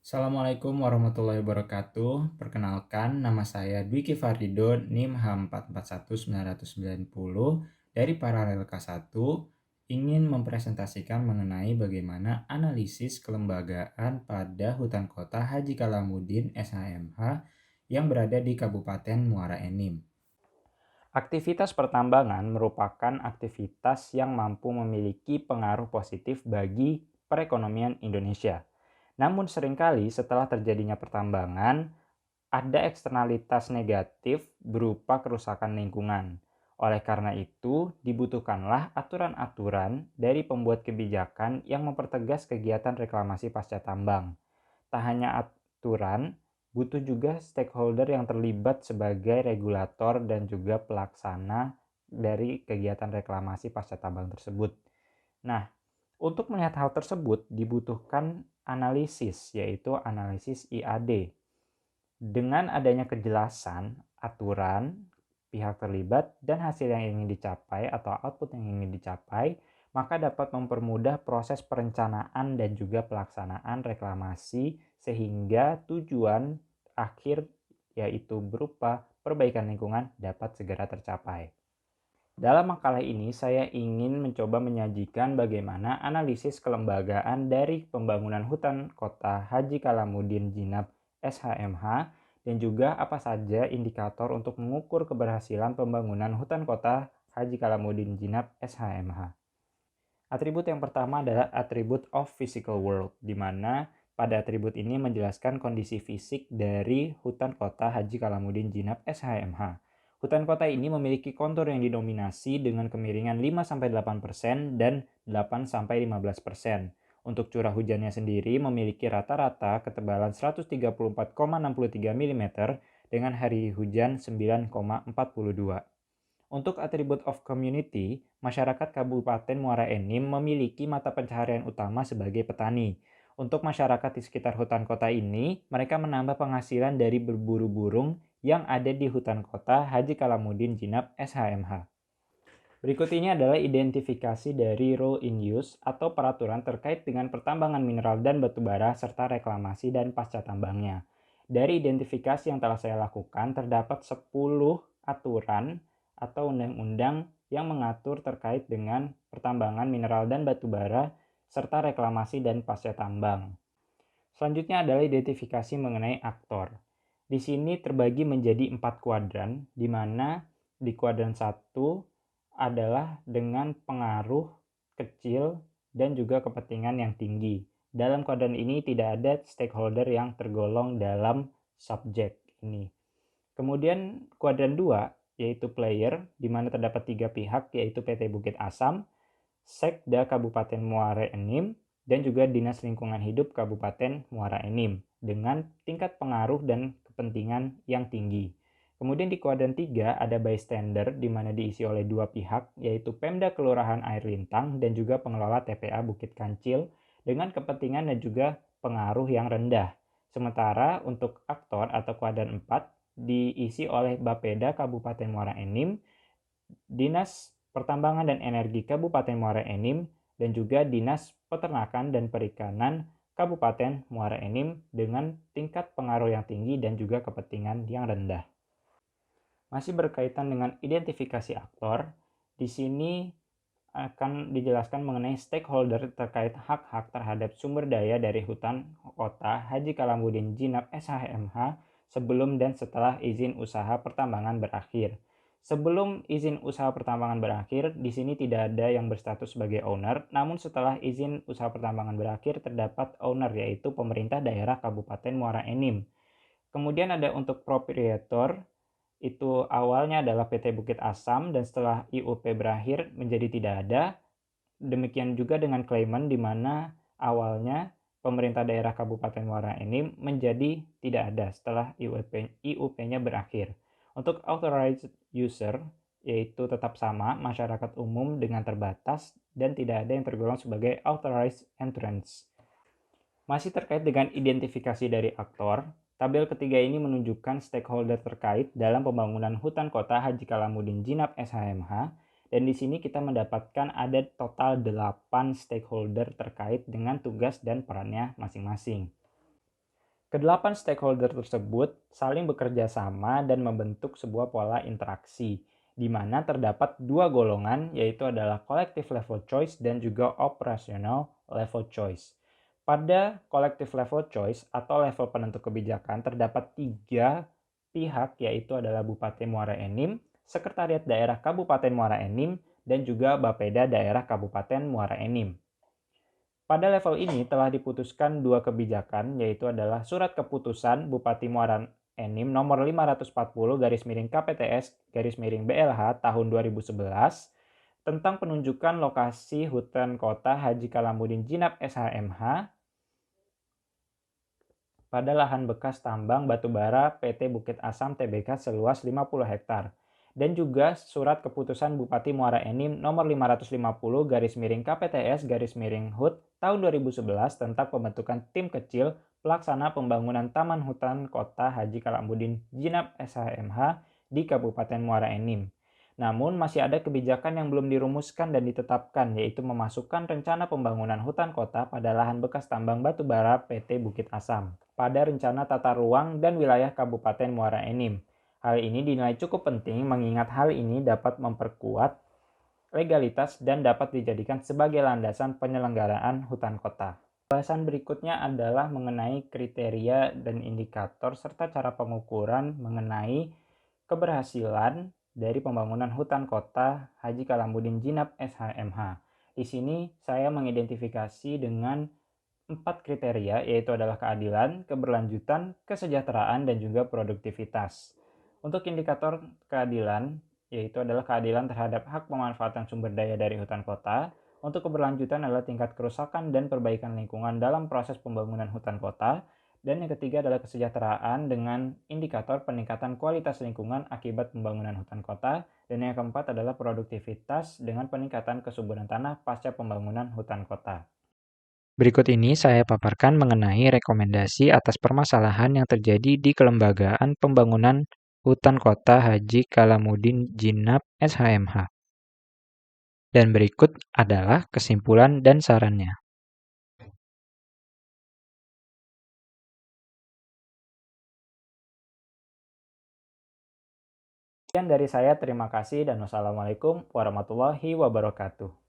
Assalamualaikum warahmatullahi wabarakatuh. Perkenalkan, nama saya Dwiki Farido, NIM H441990 dari Paralel K1, ingin mempresentasikan mengenai bagaimana analisis kelembagaan pada Hutan Kota Haji Kalamuddin SHMH yang berada di Kabupaten Muara Enim. Aktivitas pertambangan merupakan aktivitas yang mampu memiliki pengaruh positif bagi perekonomian Indonesia. Namun seringkali setelah terjadinya pertambangan, ada eksternalitas negatif berupa kerusakan lingkungan. Oleh karena itu, dibutuhkanlah aturan-aturan dari pembuat kebijakan yang mempertegas kegiatan reklamasi pasca tambang. Tak hanya aturan, butuh juga stakeholder yang terlibat sebagai regulator dan juga pelaksana dari kegiatan reklamasi pasca tambang tersebut. Nah, untuk melihat hal tersebut dibutuhkan analisis, yaitu analisis IAD. Dengan adanya kejelasan, aturan, pihak terlibat, dan hasil yang ingin dicapai atau output yang ingin dicapai, maka dapat mempermudah proses perencanaan dan juga pelaksanaan reklamasi sehingga tujuan akhir yaitu berupa perbaikan lingkungan dapat segera tercapai. Dalam makalah ini, saya ingin mencoba menyajikan bagaimana analisis kelembagaan dari pembangunan hutan kota Haji Kalamuddin Jinab SHMH dan juga apa saja indikator untuk mengukur keberhasilan pembangunan hutan kota Haji Kalamuddin Jinab SHMH. Atribut yang pertama adalah atribut of physical world, di mana pada atribut ini menjelaskan kondisi fisik dari hutan kota Haji Kalamuddin Jinab SHMH. Hutan kota ini memiliki kontur yang didominasi dengan kemiringan 5-8% dan 8-15%. Untuk curah hujannya sendiri memiliki rata-rata ketebalan 134,63 mm dengan hari hujan 9,42. Untuk atribut of community, masyarakat Kabupaten Muara Enim memiliki mata pencaharian utama sebagai petani. Untuk masyarakat di sekitar hutan kota ini, mereka menambah penghasilan dari berburu burung yang ada di hutan kota Haji Kalamuddin Jinab SHMH. Berikut ini adalah identifikasi dari rule in use atau peraturan terkait dengan pertambangan mineral dan batubara serta reklamasi dan pasca tambangnya. Dari identifikasi yang telah saya lakukan, terdapat 10 aturan atau undang-undang yang mengatur terkait dengan pertambangan mineral dan batubara serta reklamasi dan pasca tambang. Selanjutnya adalah identifikasi mengenai aktor. Di sini terbagi menjadi 4 kuadran, di mana di kuadran 1 adalah dengan pengaruh kecil dan juga kepentingan yang tinggi. Dalam kuadran ini tidak ada stakeholder yang tergolong dalam subjek ini. Kemudian kuadran 2 yaitu player, di mana terdapat 3 pihak yaitu PT Bukit Asam, Sekda Kabupaten Muara Enim, dan juga Dinas Lingkungan Hidup Kabupaten Muara Enim dengan tingkat pengaruh dan kepentingan yang tinggi. Kemudian di kuadran 3 ada bystander di mana diisi oleh 2 pihak yaitu Pemda Kelurahan Air Lintang dan juga pengelola TPA Bukit Kancil dengan kepentingan dan juga pengaruh yang rendah. Sementara untuk aktor atau kuadran 4 diisi oleh Bapeda Kabupaten Muara Enim, Dinas Pertambangan dan Energi Kabupaten Muara Enim, dan juga Dinas Peternakan dan Perikanan Kabupaten Muara Enim dengan tingkat pengaruh yang tinggi dan juga kepentingan yang rendah. Masih berkaitan dengan identifikasi aktor, di sini akan dijelaskan mengenai stakeholder terkait hak-hak terhadap sumber daya dari hutan kota Haji Kalamuddin Jinab SHMH sebelum dan setelah izin usaha pertambangan berakhir. Sebelum izin usaha pertambangan berakhir, di sini tidak ada yang berstatus sebagai owner, namun setelah izin usaha pertambangan berakhir terdapat owner yaitu pemerintah daerah Kabupaten Muara Enim. Kemudian ada untuk proprietor, itu awalnya adalah PT Bukit Asam dan setelah IUP berakhir menjadi tidak ada. Demikian juga dengan claimant di mana awalnya pemerintah daerah Kabupaten Muara Enim menjadi tidak ada setelah IUP-nya berakhir. Untuk authorized user yaitu tetap sama, masyarakat umum dengan terbatas dan tidak ada yang tergolong sebagai authorized entrants. Masih terkait dengan identifikasi dari aktor, tabel ketiga ini menunjukkan stakeholder terkait dalam pembangunan hutan kota Haji Kalamuddin Jinab SHMH, dan di sini kita mendapatkan ada total 8 stakeholder terkait dengan tugas dan perannya masing-masing. Kedelapan stakeholder tersebut saling bekerja sama dan membentuk sebuah pola interaksi, di mana terdapat dua golongan, yaitu adalah collective level choice dan juga operational level choice. Pada collective level choice atau level penentu kebijakan terdapat tiga pihak, yaitu adalah Bupati Muara Enim, Sekretariat Daerah Kabupaten Muara Enim, dan juga Bapeda Daerah Kabupaten Muara Enim. Pada level ini telah diputuskan dua kebijakan, yaitu adalah Surat Keputusan Bupati Muara Enim nomor 540 garis miring KPTS garis miring BLH tahun 2011 tentang penunjukan lokasi hutan kota Haji Kalamuddin Jinab SHMH pada lahan bekas tambang batubara PT Bukit Asam Tbk seluas 50 hektar. Dan juga Surat Keputusan Bupati Muara Enim nomor 550 garis miring KPTS garis miring HUT tahun 2011 tentang pembentukan tim kecil pelaksana pembangunan Taman Hutan Kota Haji Kalamuddin Jinab SHMH di Kabupaten Muara Enim. Namun masih ada kebijakan yang belum dirumuskan dan ditetapkan, yaitu memasukkan rencana pembangunan hutan kota pada lahan bekas tambang batubara PT Bukit Asam pada rencana tata ruang dan wilayah Kabupaten Muara Enim. Hal ini dinilai cukup penting mengingat hal ini dapat memperkuat legalitas dan dapat dijadikan sebagai landasan penyelenggaraan hutan kota. Bahasan berikutnya adalah mengenai kriteria dan indikator serta cara pengukuran mengenai keberhasilan dari pembangunan hutan kota Haji Kalamuddin Jinab SHMH. Di sini saya mengidentifikasi dengan 4 kriteria, yaitu adalah keadilan, keberlanjutan, kesejahteraan, dan juga produktivitas. Untuk indikator keadilan, yaitu adalah keadilan terhadap hak pemanfaatan sumber daya dari hutan kota. Untuk keberlanjutan adalah tingkat kerusakan dan perbaikan lingkungan dalam proses pembangunan hutan kota. Dan yang ketiga adalah kesejahteraan dengan indikator peningkatan kualitas lingkungan akibat pembangunan hutan kota. Dan yang keempat adalah produktivitas dengan peningkatan kesuburan tanah pasca pembangunan hutan kota. Berikut ini saya paparkan mengenai rekomendasi atas permasalahan yang terjadi di Kelembagaan Pembangunan Hutan Kota Haji Kalamuddin Jinab SHMH. Dan berikut adalah kesimpulan dan sarannya. Sekian dari saya, terima kasih dan wassalamualaikum warahmatullahi wabarakatuh.